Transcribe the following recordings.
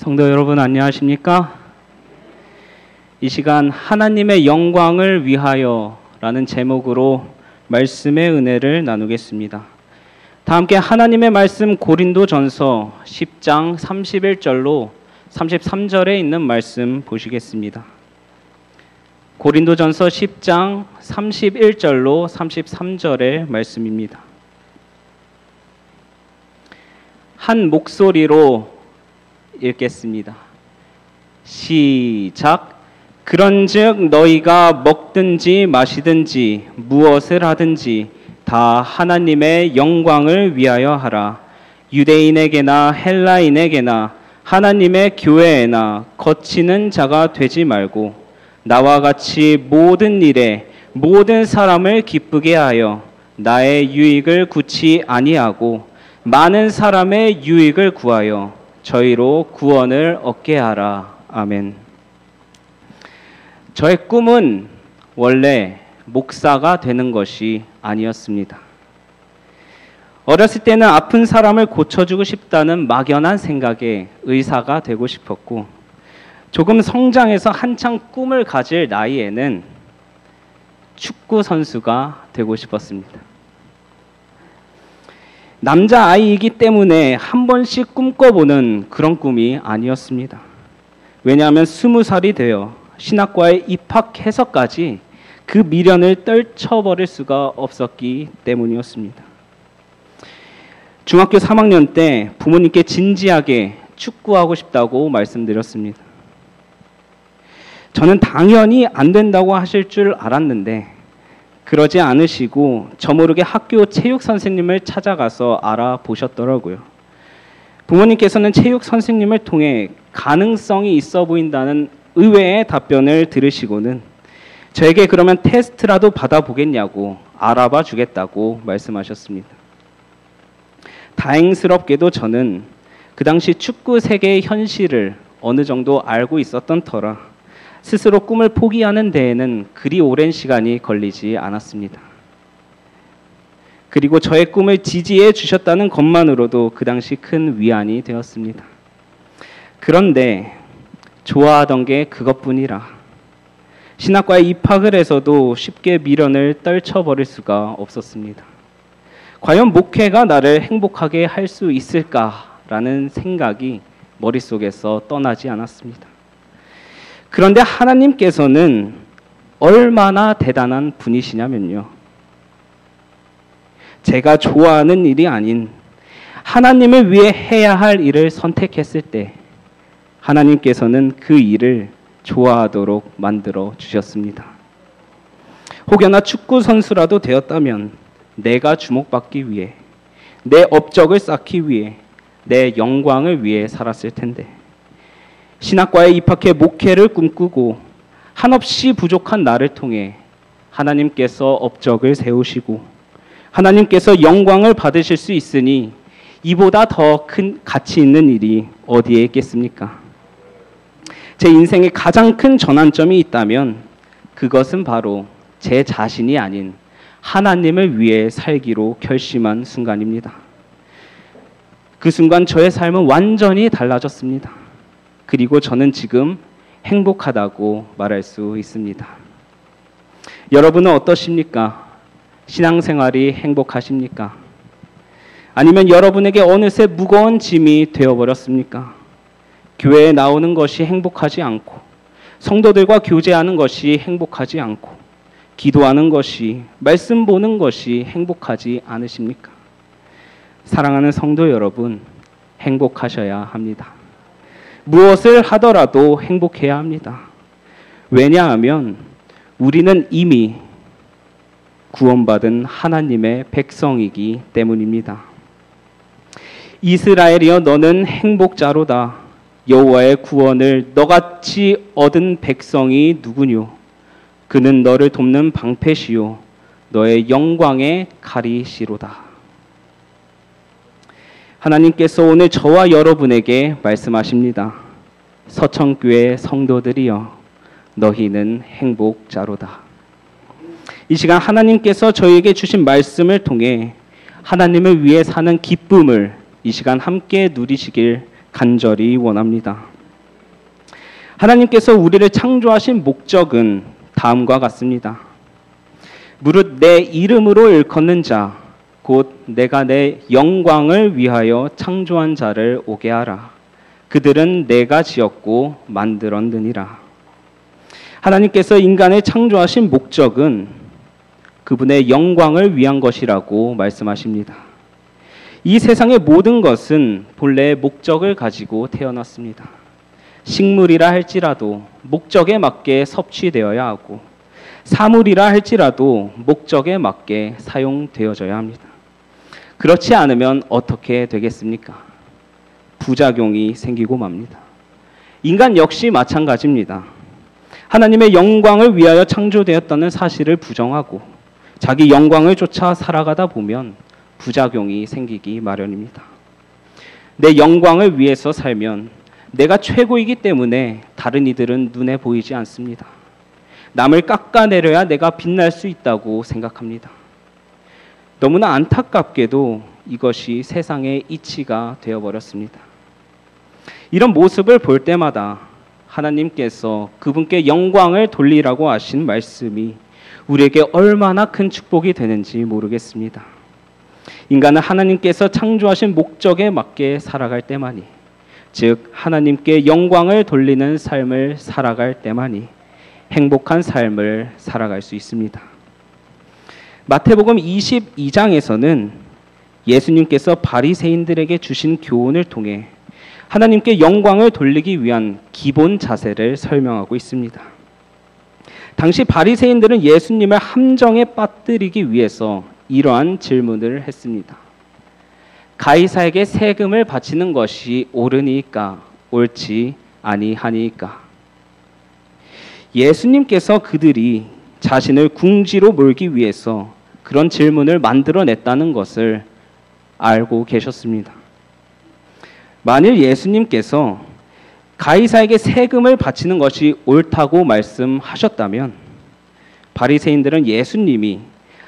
성도 여러분 안녕하십니까? 이 시간 하나님의 영광을 위하여 라는 제목으로 말씀의 은혜를 나누겠습니다. 다 함께 하나님의 말씀 고린도전서 10장 31절로 33절에 있는 말씀 보시겠습니다. 고린도전서 10장 31절로 33절의 말씀입니다. 한 목소리로 읽겠습니다. 시작. 그런즉 너희가 먹든지 마시든지 무엇을 하든지 다 하나님의 영광을 위하여 하라. 유대인에게나 헬라인에게나 하나님의 교회에나 거치는 자가 되지 말고 나와 같이 모든 일에 모든 사람을 기쁘게 하여 나의 유익을 구치 아니하고 많은 사람의 유익을 구하여 저희로 구원을 얻게 하라. 아멘. 저의 꿈은 원래 목사가 되는 것이 아니었습니다. 어렸을 때는 아픈 사람을 고쳐주고 싶다는 막연한 생각에 의사가 되고 싶었고, 조금 성장해서 한창 꿈을 가질 나이에는 축구 선수가 되고 싶었습니다. 남자아이이기 때문에 한 번씩 꿈꿔보는 그런 꿈이 아니었습니다. 왜냐하면 20살이 되어 신학과에 입학해서까지 그 미련을 떨쳐버릴 수가 없었기 때문이었습니다. 중학교 3학년 때 부모님께 진지하게 축구하고 싶다고 말씀드렸습니다. 저는 당연히 안 된다고 하실 줄 알았는데 그러지 않으시고 저모르게 학교 체육 선생님을 찾아가서 알아보셨더라고요. 부모님께서는 체육 선생님을 통해 가능성이 있어 보인다는 의외의 답변을 들으시고는 저에게 그러면 테스트라도 받아보겠냐고 알아봐 주겠다고 말씀하셨습니다. 다행스럽게도 저는 그 당시 축구 세계의 현실을 어느 정도 알고 있었던 터라 스스로 꿈을 포기하는 데에는 그리 오랜 시간이 걸리지 않았습니다. 그리고 저의 꿈을 지지해 주셨다는 것만으로도 그 당시 큰 위안이 되었습니다. 그런데 좋아하던 게 그것뿐이라 신학과에 입학을 해서도 쉽게 미련을 떨쳐버릴 수가 없었습니다. 과연 목회가 나를 행복하게 할 수 있을까라는 생각이 머릿속에서 떠나지 않았습니다. 그런데 하나님께서는 얼마나 대단한 분이시냐면요. 제가 좋아하는 일이 아닌 하나님을 위해 해야 할 일을 선택했을 때 하나님께서는 그 일을 좋아하도록 만들어 주셨습니다. 혹여나 축구 선수라도 되었다면 내가 주목받기 위해, 내 업적을 쌓기 위해, 내 영광을 위해 살았을 텐데 신학과에 입학해 목회를 꿈꾸고 한없이 부족한 나를 통해 하나님께서 업적을 세우시고 하나님께서 영광을 받으실 수 있으니 이보다 더 큰 가치 있는 일이 어디에 있겠습니까? 제 인생의 가장 큰 전환점이 있다면 그것은 바로 제 자신이 아닌 하나님을 위해 살기로 결심한 순간입니다. 그 순간 저의 삶은 완전히 달라졌습니다. 그리고 저는 지금 행복하다고 말할 수 있습니다. 여러분은 어떠십니까? 신앙생활이 행복하십니까? 아니면 여러분에게 어느새 무거운 짐이 되어버렸습니까? 교회에 나오는 것이 행복하지 않고 성도들과 교제하는 것이 행복하지 않고 기도하는 것이, 말씀 보는 것이 행복하지 않으십니까? 사랑하는 성도 여러분, 행복하셔야 합니다. 무엇을 하더라도 행복해야 합니다. 왜냐하면 우리는 이미 구원받은 하나님의 백성이기 때문입니다. 이스라엘이여 너는 행복자로다. 여호와의 구원을 너같이 얻은 백성이 누구뇨? 그는 너를 돕는 방패시요 너의 영광의 칼이시로다. 하나님께서 오늘 저와 여러분에게 말씀하십니다. 서천교회 성도들이여 너희는 행복자로다. 이 시간 하나님께서 저희에게 주신 말씀을 통해 하나님을 위해 사는 기쁨을 이 시간 함께 누리시길 간절히 원합니다. 하나님께서 우리를 창조하신 목적은 다음과 같습니다. 무릇 내 이름으로 일컫는 자, 곧 내가 내 영광을 위하여 창조한 자를 오게 하라. 그들은 내가 지었고 만들었느니라. 하나님께서 인간을 창조하신 목적은 그분의 영광을 위한 것이라고 말씀하십니다. 이 세상의 모든 것은 본래의 목적을 가지고 태어났습니다. 식물이라 할지라도 목적에 맞게 섭취되어야 하고, 사물이라 할지라도 목적에 맞게 사용되어져야 합니다. 그렇지 않으면 어떻게 되겠습니까? 부작용이 생기고 맙니다. 인간 역시 마찬가지입니다. 하나님의 영광을 위하여 창조되었다는 사실을 부정하고 자기 영광을 쫓아 살아가다 보면 부작용이 생기기 마련입니다. 내 영광을 위해서 살면 내가 최고이기 때문에 다른 이들은 눈에 보이지 않습니다. 남을 깎아내려야 내가 빛날 수 있다고 생각합니다. 너무나 안타깝게도 이것이 세상의 이치가 되어버렸습니다. 이런 모습을 볼 때마다 하나님께서 그분께 영광을 돌리라고 하신 말씀이 우리에게 얼마나 큰 축복이 되는지 모르겠습니다. 인간은 하나님께서 창조하신 목적에 맞게 살아갈 때만이, 즉 하나님께 영광을 돌리는 삶을 살아갈 때만이 행복한 삶을 살아갈 수 있습니다. 마태복음 22장에서는 예수님께서 바리새인들에게 주신 교훈을 통해 하나님께 영광을 돌리기 위한 기본 자세를 설명하고 있습니다. 당시 바리새인들은 예수님을 함정에 빠뜨리기 위해서 이러한 질문을 했습니다. 가이사에게 세금을 바치는 것이 옳으니까 옳지 아니하니까. 예수님께서 그들이 자신을 궁지로 몰기 위해서 그런 질문을 만들어냈다는 것을 알고 계셨습니다. 만일 예수님께서 가이사에게 세금을 바치는 것이 옳다고 말씀하셨다면 바리새인들은 예수님이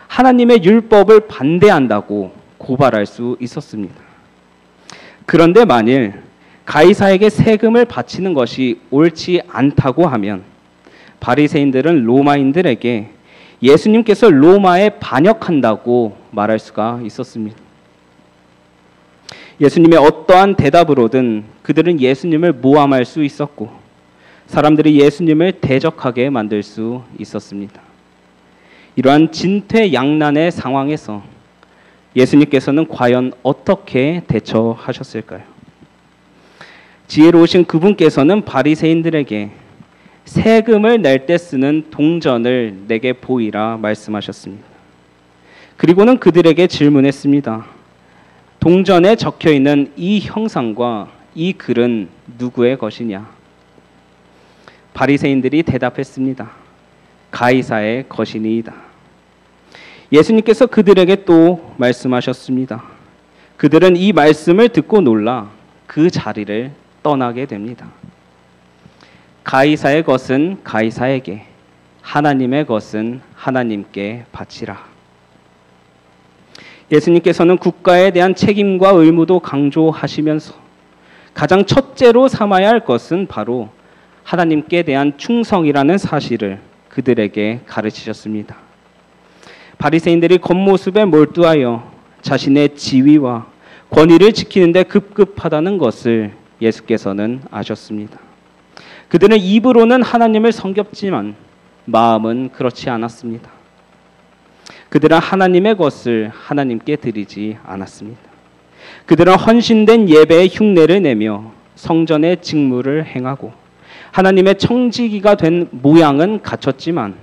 하나님의 율법을 반대한다고 고발할 수 있었습니다. 그런데 만일 가이사에게 세금을 바치는 것이 옳지 않다고 하면 바리새인들은 로마인들에게 예수님께서 로마에 반역한다고 말할 수가 있었습니다. 예수님의 어떠한 대답으로든 그들은 예수님을 모함할 수 있었고 사람들이 예수님을 대적하게 만들 수 있었습니다. 이러한 진퇴양난의 상황에서 예수님께서는 과연 어떻게 대처하셨을까요? 지혜로우신 그분께서는 바리새인들에게 세금을 낼 때 쓰는 동전을 내게 보이라 말씀하셨습니다. 그리고는 그들에게 질문했습니다. 동전에 적혀있는 이 형상과 이 글은 누구의 것이냐? 바리새인들이 대답했습니다. 가이사의 것이니이다. 예수님께서 그들에게 또 말씀하셨습니다. 그들은 이 말씀을 듣고 놀라 그 자리를 떠나게 됩니다. 가이사의 것은 가이사에게, 하나님의 것은 하나님께 바치라. 예수님께서는 국가에 대한 책임과 의무도 강조하시면서 가장 첫째로 삼아야 할 것은 바로 하나님께 대한 충성이라는 사실을 그들에게 가르치셨습니다. 바리새인들이 겉모습에 몰두하여 자신의 지위와 권위를 지키는 데 급급하다는 것을 예수께서는 아셨습니다. 그들은 입으로는 하나님을 섬겼지만 마음은 그렇지 않았습니다. 그들은 하나님의 것을 하나님께 드리지 않았습니다. 그들은 헌신된 예배의 흉내를 내며 성전의 직무를 행하고 하나님의 청지기가 된 모양은 갖췄지만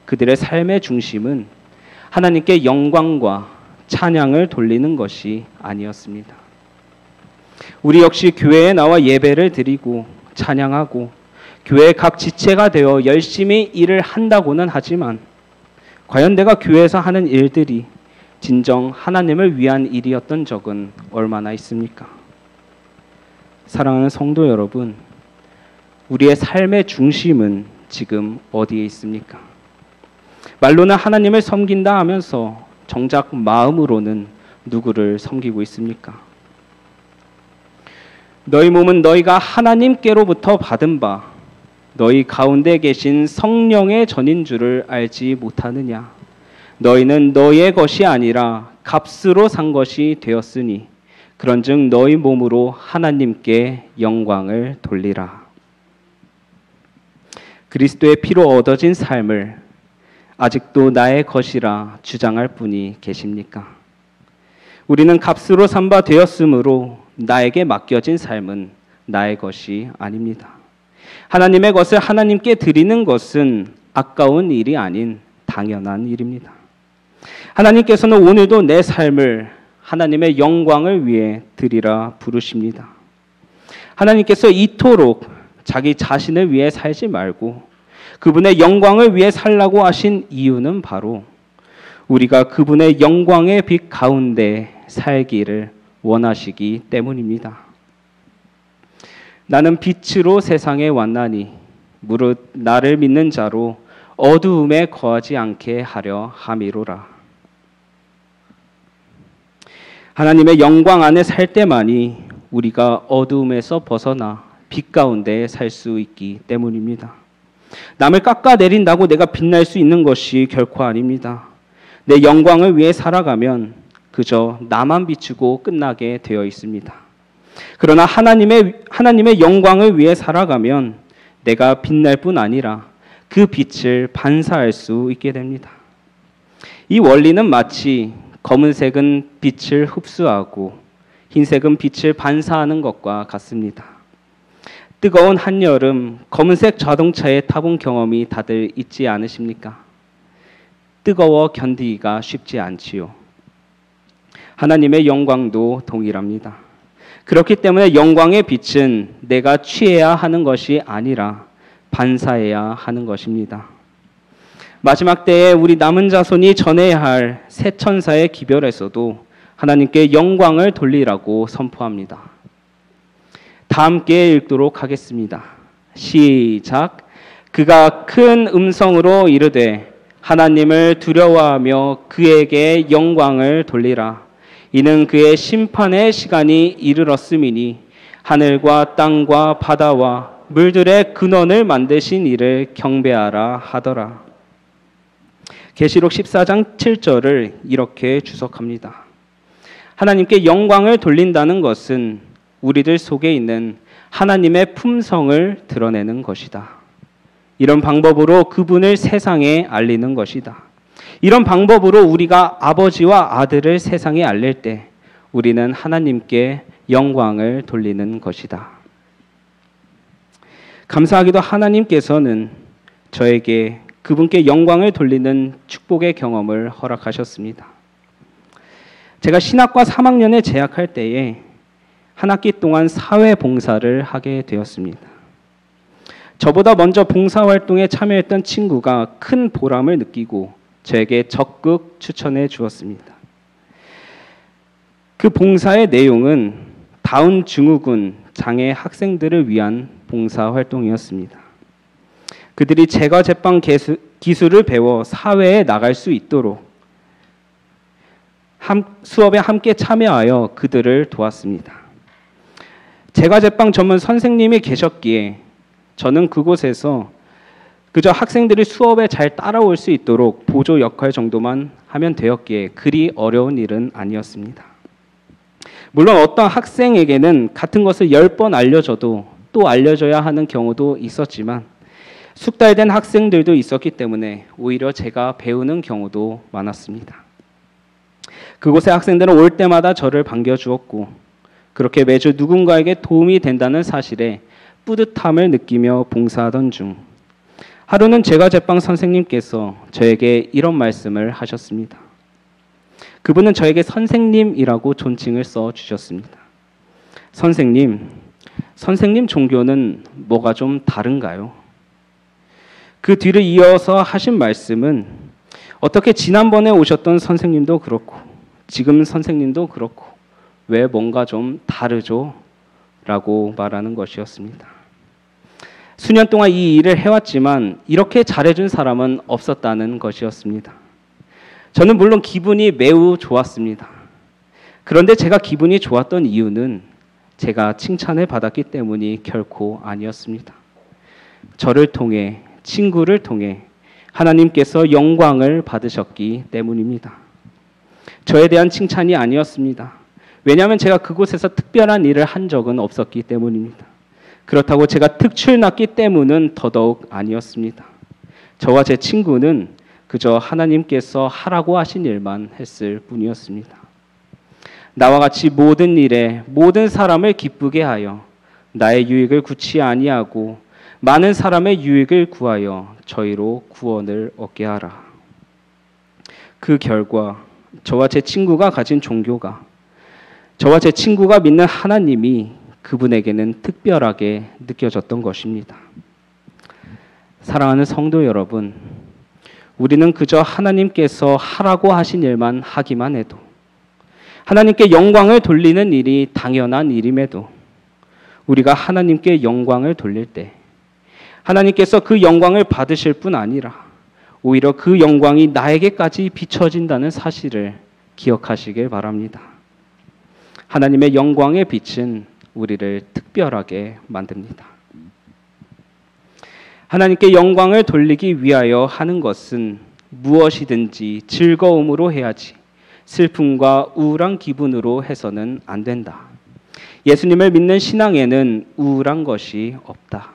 그들의 삶의 중심은 하나님께 영광과 찬양을 돌리는 것이 아니었습니다. 우리 역시 교회에 나와 예배를 드리고 찬양하고 교회의 각 지체가 되어 열심히 일을 한다고는 하지만 과연 내가 교회에서 하는 일들이 진정 하나님을 위한 일이었던 적은 얼마나 있습니까? 사랑하는 성도 여러분, 우리의 삶의 중심은 지금 어디에 있습니까? 말로는 하나님을 섬긴다 하면서 정작 마음으로는 누구를 섬기고 있습니까? 너희 몸은 너희가 하나님께로부터 받은 바 너희 가운데 계신 성령의 전인 줄을 알지 못하느냐? 너희는 너희의 것이 아니라 값으로 산 것이 되었으니 그런즉 너희 몸으로 하나님께 영광을 돌리라. 그리스도의 피로 얻어진 삶을 아직도 나의 것이라 주장할 분이 계십니까? 우리는 값으로 산 바 되었으므로 나에게 맡겨진 삶은 나의 것이 아닙니다. 하나님의 것을 하나님께 드리는 것은 아까운 일이 아닌 당연한 일입니다. 하나님께서는 오늘도 내 삶을 하나님의 영광을 위해 드리라 부르십니다. 하나님께서 이토록 자기 자신을 위해 살지 말고 그분의 영광을 위해 살라고 하신 이유는 바로 우리가 그분의 영광의 빛 가운데 살기를 원하시기 때문입니다. 나는 빛으로 세상에 왔나니 무릇 나를 믿는 자로 어두움에 거하지 않게 하려 함이로라. 하나님의 영광 안에 살 때만이 우리가 어두움에서 벗어나 빛 가운데 살 수 있기 때문입니다. 남을 깎아내린다고 내가 빛날 수 있는 것이 결코 아닙니다. 내 영광을 위해 살아가면 그저 나만 비추고 끝나게 되어 있습니다. 그러나 하나님의 영광을 위해 살아가면 내가 빛날 뿐 아니라 그 빛을 반사할 수 있게 됩니다. 이 원리는 마치 검은색은 빛을 흡수하고 흰색은 빛을 반사하는 것과 같습니다. 뜨거운 한여름 검은색 자동차에 타본 경험이 다들 있지 않으십니까? 뜨거워 견디기가 쉽지 않지요. 하나님의 영광도 동일합니다. 그렇기 때문에 영광의 빛은 내가 취해야 하는 것이 아니라 반사해야 하는 것입니다. 마지막 때에 우리 남은 자손이 전해야 할 새 천사의 기별에서도 하나님께 영광을 돌리라고 선포합니다. 다 함께 읽도록 하겠습니다. 시작. 그가 큰 음성으로 이르되 하나님을 두려워하며 그에게 영광을 돌리라. 이는 그의 심판의 시간이 이르렀음이니 하늘과 땅과 바다와 물들의 근원을 만드신 이를 경배하라 하더라. 계시록 14장 7절을 이렇게 주석합니다. 하나님께 영광을 돌린다는 것은 우리들 속에 있는 하나님의 품성을 드러내는 것이다. 이런 방법으로 그분을 세상에 알리는 것이다. 이런 방법으로 우리가 아버지와 아들을 세상에 알릴 때 우리는 하나님께 영광을 돌리는 것이다. 감사하게도 하나님께서는 저에게 그분께 영광을 돌리는 축복의 경험을 허락하셨습니다. 제가 신학과 3학년에 재학할 때에 한 학기 동안 사회봉사를 하게 되었습니다. 저보다 먼저 봉사활동에 참여했던 친구가 큰 보람을 느끼고 저에게 적극 추천해 주었습니다. 그 봉사의 내용은 다운 증후군 장애 학생들을 위한 봉사활동이었습니다. 그들이 제과 제빵 기술을 배워 사회에 나갈 수 있도록 수업에 함께 참여하여 그들을 도왔습니다. 제과 제빵 전문 선생님이 계셨기에 저는 그곳에서 그저 학생들이 수업에 잘 따라올 수 있도록 보조 역할 정도만 하면 되었기에 그리 어려운 일은 아니었습니다. 물론 어떤 학생에게는 같은 것을 10번 알려줘도 또 알려줘야 하는 경우도 있었지만 숙달된 학생들도 있었기 때문에 오히려 제가 배우는 경우도 많았습니다. 그곳의 학생들은 올 때마다 저를 반겨주었고 그렇게 매주 누군가에게 도움이 된다는 사실에 뿌듯함을 느끼며 봉사하던 중 하루는 제과 제빵 선생님께서 저에게 이런 말씀을 하셨습니다. 그분은 저에게 선생님이라고 존칭을 써주셨습니다. 선생님 종교는 뭐가 좀 다른가요? 그 뒤를 이어서 하신 말씀은 어떻게 지난번에 오셨던 선생님도 그렇고 지금 선생님도 그렇고 왜 뭔가 좀 다르죠? 라고 말하는 것이었습니다. 수년 동안 이 일을 해왔지만 이렇게 잘해준 사람은 없었다는 것이었습니다. 저는 물론 기분이 매우 좋았습니다. 그런데 제가 기분이 좋았던 이유는 제가 칭찬을 받았기 때문이 결코 아니었습니다. 저를 통해, 친구를 통해 하나님께서 영광을 받으셨기 때문입니다. 저에 대한 칭찬이 아니었습니다. 왜냐하면 제가 그곳에서 특별한 일을 한 적은 없었기 때문입니다. 그렇다고 제가 특출났기 때문은 더더욱 아니었습니다. 저와 제 친구는 그저 하나님께서 하라고 하신 일만 했을 뿐이었습니다. 나와 같이 모든 일에 모든 사람을 기쁘게 하여 나의 유익을 구치 아니하고 많은 사람의 유익을 구하여 저희로 구원을 얻게 하라. 그 결과 저와 제 친구가 가진 종교가, 저와 제 친구가 믿는 하나님이 그분에게는 특별하게 느껴졌던 것입니다. 사랑하는 성도 여러분, 우리는 그저 하나님께서 하라고 하신 일만 하기만 해도, 하나님께 영광을 돌리는 일이 당연한 일임에도 우리가 하나님께 영광을 돌릴 때 하나님께서 그 영광을 받으실 뿐 아니라 오히려 그 영광이 나에게까지 비춰진다는 사실을 기억하시길 바랍니다. 하나님의 영광의 빛은 우리를 특별하게 만듭니다. 하나님께 영광을 돌리기 위하여 하는 것은 무엇이든지 즐거움으로 해야지 슬픔과 우울한 기분으로 해서는 안 된다. 예수님을 믿는 신앙에는 우울한 것이 없다.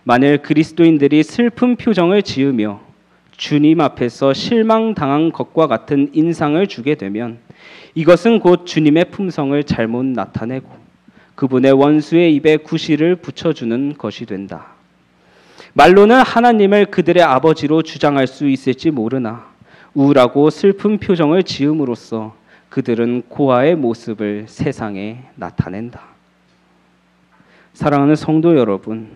만일 그리스도인들이 슬픈 표정을 지으며 주님 앞에서 실망당한 것과 같은 인상을 주게 되면 이것은 곧 주님의 품성을 잘못 나타내고 그분의 원수의 입에 구실을 붙여주는 것이 된다. 말로는 하나님을 그들의 아버지로 주장할 수 있을지 모르나 우울하고 슬픈 표정을 지음으로써 그들은 고아의 모습을 세상에 나타낸다. 사랑하는 성도 여러분,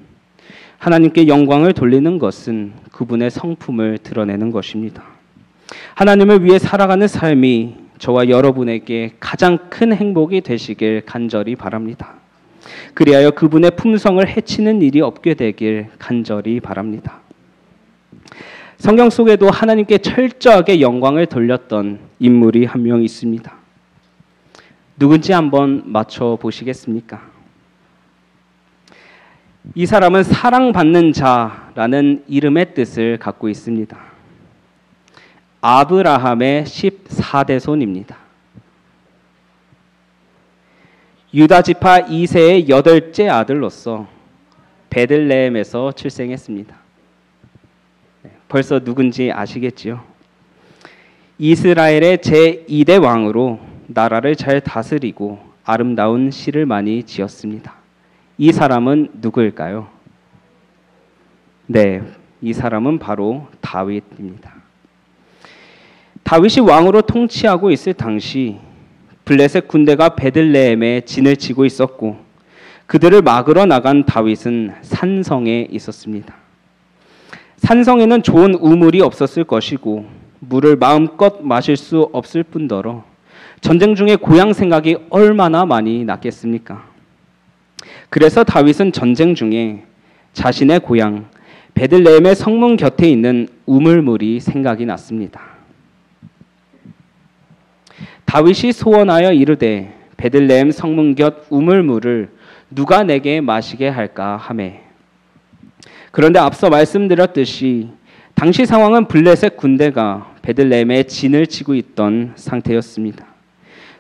하나님께 영광을 돌리는 것은 그분의 성품을 드러내는 것입니다. 하나님을 위해 살아가는 삶이 저와 여러분에게 가장 큰 행복이 되시길 간절히 바랍니다. 그리하여 그분의 품성을 해치는 일이 없게 되길 간절히 바랍니다. 성경 속에도 하나님께 철저하게 영광을 돌렸던 인물이 한 명 있습니다. 누군지 한번 맞춰보시겠습니까? 이 사람은 사랑받는 자라는 이름의 뜻을 갖고 있습니다. 아브라함의 14대 손입니다. 유다 지파 2세의 8째 아들로서 베들레헴에서 출생했습니다. 벌써 누군지 아시겠지요? 이스라엘의 제2대 왕으로 나라를 잘 다스리고 아름다운 시를 많이 지었습니다. 이 사람은 누구일까요? 네, 이 사람은 바로 다윗입니다. 다윗이 왕으로 통치하고 있을 당시 블레셋 군대가 베들레헴에 진을 치고 있었고 그들을 막으러 나간 다윗은 산성에 있었습니다. 산성에는 좋은 우물이 없었을 것이고 물을 마음껏 마실 수 없을 뿐더러 전쟁 중에 고향 생각이 얼마나 많이 났겠습니까? 그래서 다윗은 전쟁 중에 자신의 고향 베들레헴의 성문 곁에 있는 우물물이 생각이 났습니다. 다윗이 소원하여 이르되 베들레헴 성문 곁 우물물을 누가 내게 마시게 할까 하매, 그런데 앞서 말씀드렸듯이 당시 상황은 블레셋 군대가 베들레헴에 진을 치고 있던 상태였습니다.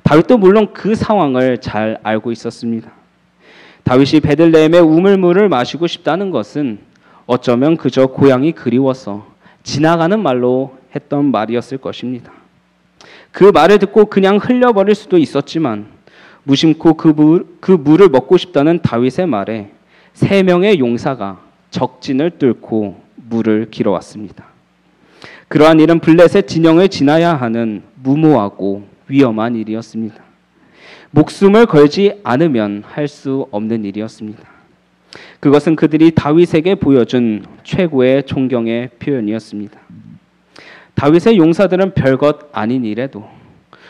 다윗도 물론 그 상황을 잘 알고 있었습니다. 다윗이 베들레헴의 우물물을 마시고 싶다는 것은 어쩌면 그저 고향이 그리워서 지나가는 말로 했던 말이었을 것입니다. 그 말을 듣고 그냥 흘려버릴 수도 있었지만 무심코 그 물을 먹고 싶다는 다윗의 말에 3명의 용사가 적진을 뚫고 물을 길어왔습니다. 그러한 일은 블레셋 진영을 지나야 하는 무모하고 위험한 일이었습니다. 목숨을 걸지 않으면 할 수 없는 일이었습니다. 그것은 그들이 다윗에게 보여준 최고의 존경의 표현이었습니다. 다윗의 용사들은 별것 아닌 일에도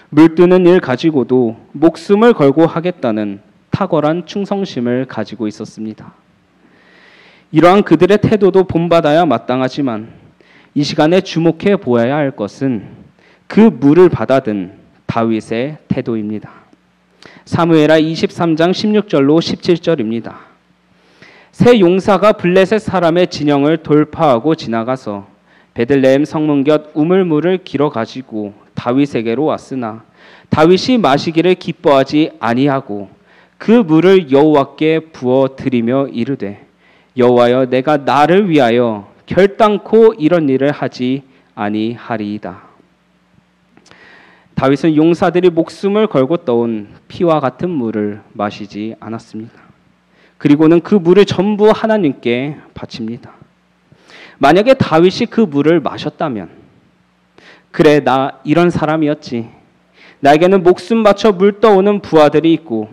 물 뜨는 일 가지고도 목숨을 걸고 하겠다는 탁월한 충성심을 가지고 있었습니다. 이러한 그들의 태도도 본받아야 마땅하지만 이 시간에 주목해 보아야 할 것은 그 물을 받아든 다윗의 태도입니다. 사무엘하 23장 16절로 17절입니다. 세 용사가 블레셋 사람의 진영을 돌파하고 지나가서 베들레헴 성문 곁 우물물을 길어 가지고 다윗에게로 왔으나 다윗이 마시기를 기뻐하지 아니하고 그 물을 여호와께 부어 드리며 이르되 여호와여 내가 나를 위하여 결단코 이런 일을 하지 아니하리이다. 다윗은 용사들이 목숨을 걸고 떠온 피와 같은 물을 마시지 않았습니다. 그리고는 그 물을 전부 하나님께 바칩니다. 만약에 다윗이 그 물을 마셨다면 그래 나 이런 사람이었지. 나에게는 목숨 바쳐 물 떠오는 부하들이 있고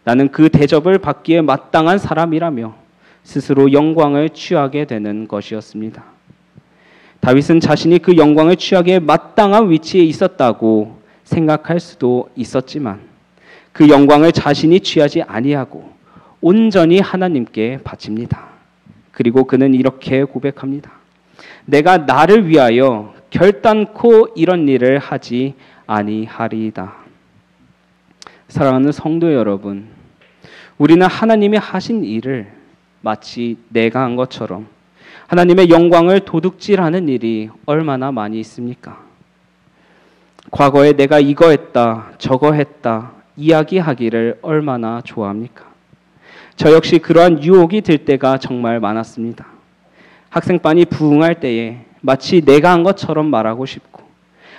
나는 그 대접을 받기에 마땅한 사람이라며 스스로 영광을 취하게 되는 것이었습니다. 다윗은 자신이 그 영광을 취하기에 마땅한 위치에 있었다고 생각할 수도 있었지만 그 영광을 자신이 취하지 아니하고 온전히 하나님께 바칩니다. 그리고 그는 이렇게 고백합니다. 내가 나를 위하여 결단코 이런 일을 하지 아니하리이다. 사랑하는 성도 여러분, 우리는 하나님이 하신 일을 마치 내가 한 것처럼 하나님의 영광을 도둑질하는 일이 얼마나 많이 있습니까? 과거에 내가 이거 했다, 저거 했다 이야기하기를 얼마나 좋아합니까? 저 역시 그러한 유혹이 들 때가 정말 많았습니다. 학생반이 부흥할 때에 마치 내가 한 것처럼 말하고 싶고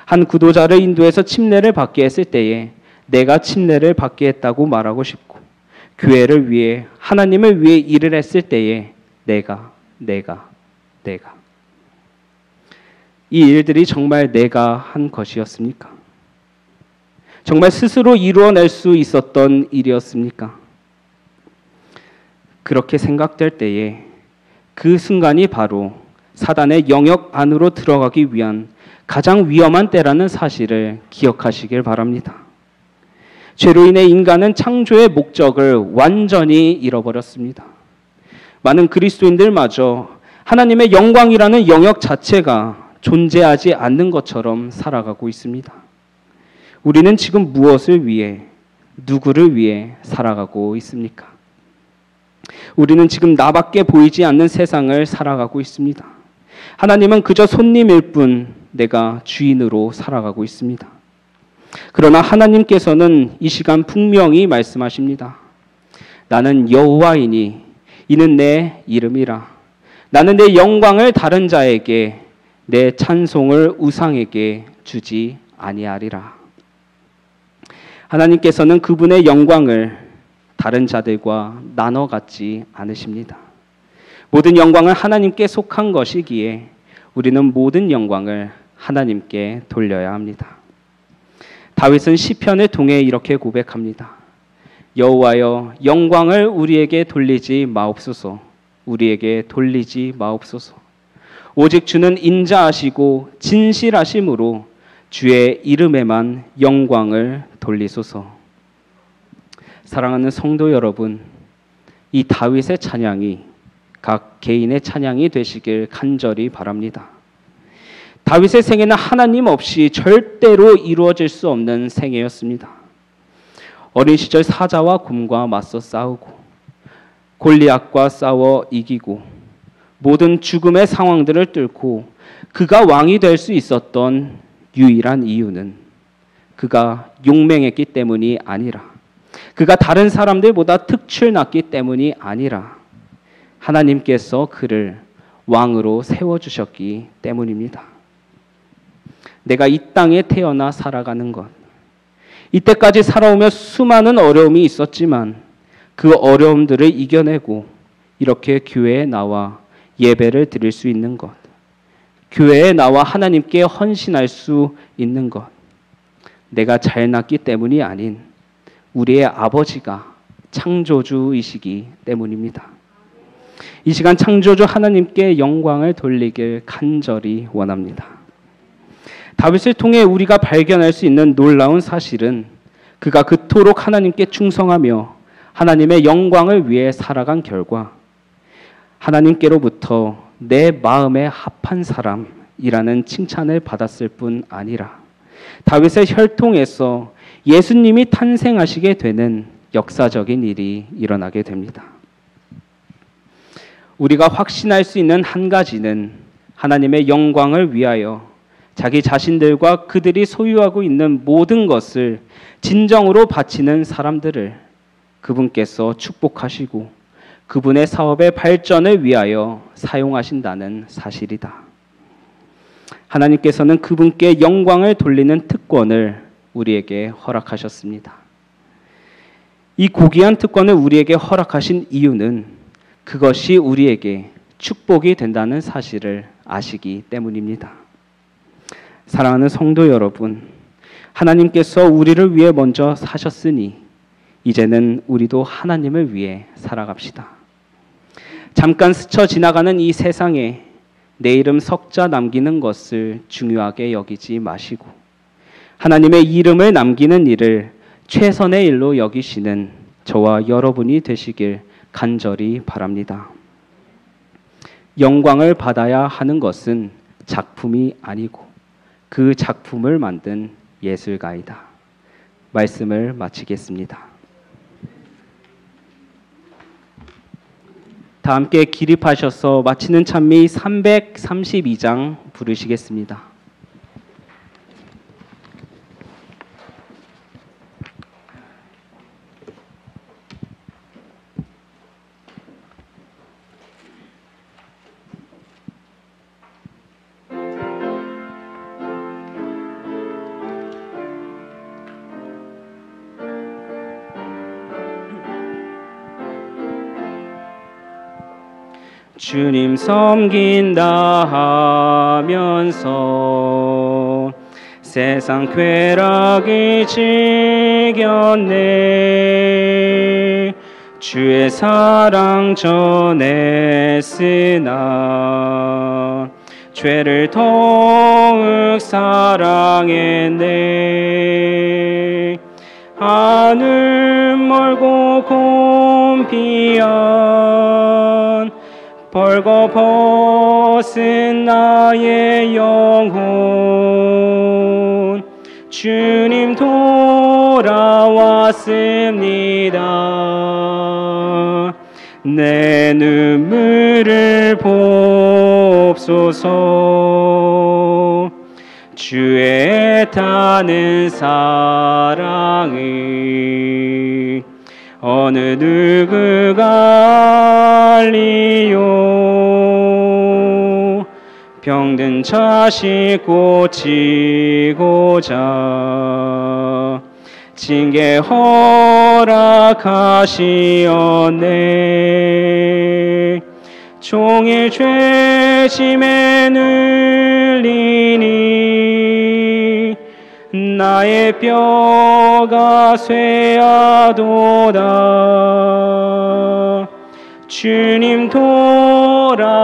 한 구도자를 인도해서 침례를 받게 했을 때에 내가 침례를 받게 했다고 말하고 싶고 교회를 위해 하나님을 위해 일을 했을 때에 내가 이 일들이 정말 내가 한 것이었습니까? 정말 스스로 이루어낼 수 있었던 일이었습니까? 그렇게 생각될 때에 그 순간이 바로 사단의 영역 안으로 들어가기 위한 가장 위험한 때라는 사실을 기억하시길 바랍니다. 죄로 인해 인간은 창조의 목적을 완전히 잃어버렸습니다. 많은 그리스도인들마저 하나님의 영광이라는 영역 자체가 존재하지 않는 것처럼 살아가고 있습니다. 우리는 지금 무엇을 위해, 누구를 위해 살아가고 있습니까? 우리는 지금 나밖에 보이지 않는 세상을 살아가고 있습니다. 하나님은 그저 손님일 뿐 내가 주인으로 살아가고 있습니다. 그러나 하나님께서는 이 시간 분명히 말씀하십니다. 나는 여호와이니 이는 내 이름이라. 나는 내 영광을 다른 자에게 내 찬송을 우상에게 주지 아니하리라. 하나님께서는 그분의 영광을 다른 자들과 나눠 갖지 않으십니다. 모든 영광은 하나님께 속한 것이기에 우리는 모든 영광을 하나님께 돌려야 합니다. 다윗은 시편을 통해 이렇게 고백합니다. 여호와여 영광을 우리에게 돌리지 마옵소서. 우리에게 돌리지 마옵소서. 오직 주는 인자하시고 진실하심으로 주의 이름에만 영광을 돌리소서. 사랑하는 성도 여러분, 이 다윗의 찬양이 각 개인의 찬양이 되시길 간절히 바랍니다. 다윗의 생애는 하나님 없이 절대로 이루어질 수 없는 생애였습니다. 어린 시절 사자와 곰과 맞서 싸우고 골리앗과 싸워 이기고 모든 죽음의 상황들을 뚫고 그가 왕이 될 수 있었던 유일한 이유는 그가 용맹했기 때문이 아니라 그가 다른 사람들보다 특출났기 때문이 아니라 하나님께서 그를 왕으로 세워주셨기 때문입니다. 내가 이 땅에 태어나 살아가는 것, 이때까지 살아오며 수많은 어려움이 있었지만 그 어려움들을 이겨내고 이렇게 교회에 나와 예배를 드릴 수 있는 것, 교회에 나와 하나님께 헌신할 수 있는 것, 내가 잘났기 때문이 아닌 우리의 아버지가 창조주이시기 때문입니다. 이 시간 창조주 하나님께 영광을 돌리길 간절히 원합니다. 다윗을 통해 우리가 발견할 수 있는 놀라운 사실은 그가 그토록 하나님께 충성하며 하나님의 영광을 위해 살아간 결과 하나님께로부터 내 마음에 합한 사람이라는 칭찬을 받았을 뿐 아니라 다윗의 혈통에서 예수님이 탄생하시게 되는 역사적인 일이 일어나게 됩니다. 우리가 확신할 수 있는 한 가지는 하나님의 영광을 위하여 자기 자신들과 그들이 소유하고 있는 모든 것을 진정으로 바치는 사람들을 그분께서 축복하시고 그분의 사업의 발전을 위하여 사용하신다는 사실이다. 하나님께서는 그분께 영광을 돌리는 특권을 우리에게 허락하셨습니다. 이 고귀한 특권을 우리에게 허락하신 이유는 그것이 우리에게 축복이 된다는 사실을 아시기 때문입니다. 사랑하는 성도 여러분, 하나님께서 우리를 위해 먼저 사셨으니 이제는 우리도 하나님을 위해 살아갑시다. 잠깐 스쳐 지나가는 이 세상에 내 이름 석자 남기는 것을 중요하게 여기지 마시고 하나님의 이름을 남기는 일을 최선의 일로 여기시는 저와 여러분이 되시길 간절히 바랍니다. 영광을 받아야 하는 것은 작품이 아니고 그 작품을 만든 예술가이다. 말씀을 마치겠습니다. 다 함께 기립하셔서 마치는 찬미 332장 부르시겠습니다. 주님 섬긴다 하면서 세상 쾌락을 즐겼네. 주의 사랑 전했으나 죄를 더욱 사랑했네. 하늘 멀고 곤비한 벌거벗은 나의 영혼 주님 돌아왔습니다. 내 눈물을 봅소서. 주의 애타는 사랑을 어느 누구가 알리요. 병든 자식 고치고자 징계 허락하시었네. 종일 죄짐에 눌리니 나의 뼈가 쇠하도다. 주님 돌아왔습니다.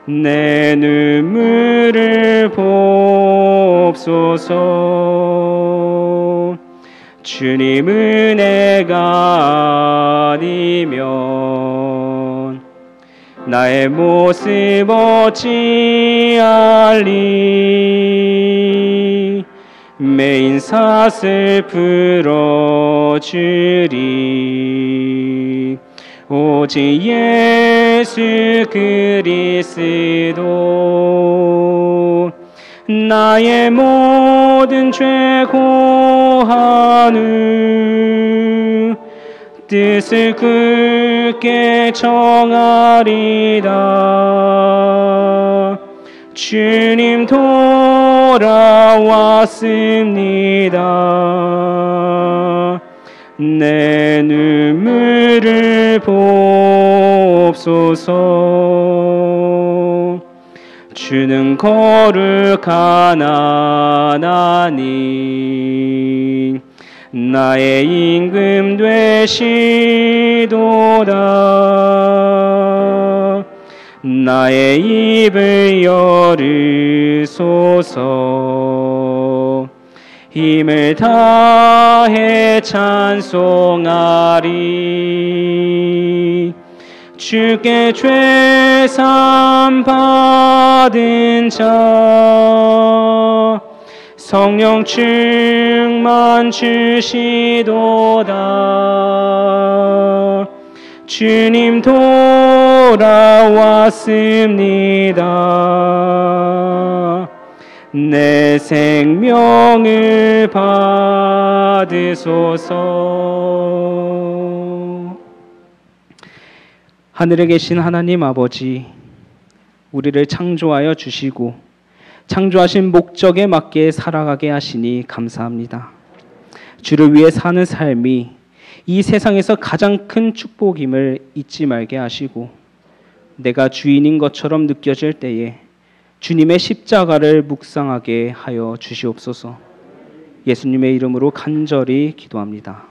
내 눈물을 봅소서. 주님 은혜가 아니면 나의 모습 어찌알리. 매인 삿을 풀어주리. 오직 예수 그리스도 나의 모든 죄 고한 후 뜻을 굳게 정하리다. 주님 돌아왔습니다. 내 눈물을 봅소서. 주는 거룩하나니 나의 임금 되시도다. 나의 입을 열으소서. 힘을 다해 찬송하리. 주께 죄삼 받은 자 성령 충만 주시도다. 주님 돌아왔습니다. 내 생명을 받으소서. 하늘에 계신 하나님 아버지, 우리를 창조하여 주시고 창조하신 목적에 맞게 살아가게 하시니 감사합니다. 주를 위해 사는 삶이 이 세상에서 가장 큰 축복임을 잊지 말게 하시고 내가 주인인 것처럼 느껴질 때에 주님의 십자가를 묵상하게 하여 주시옵소서. 예수님의 이름으로 간절히 기도합니다.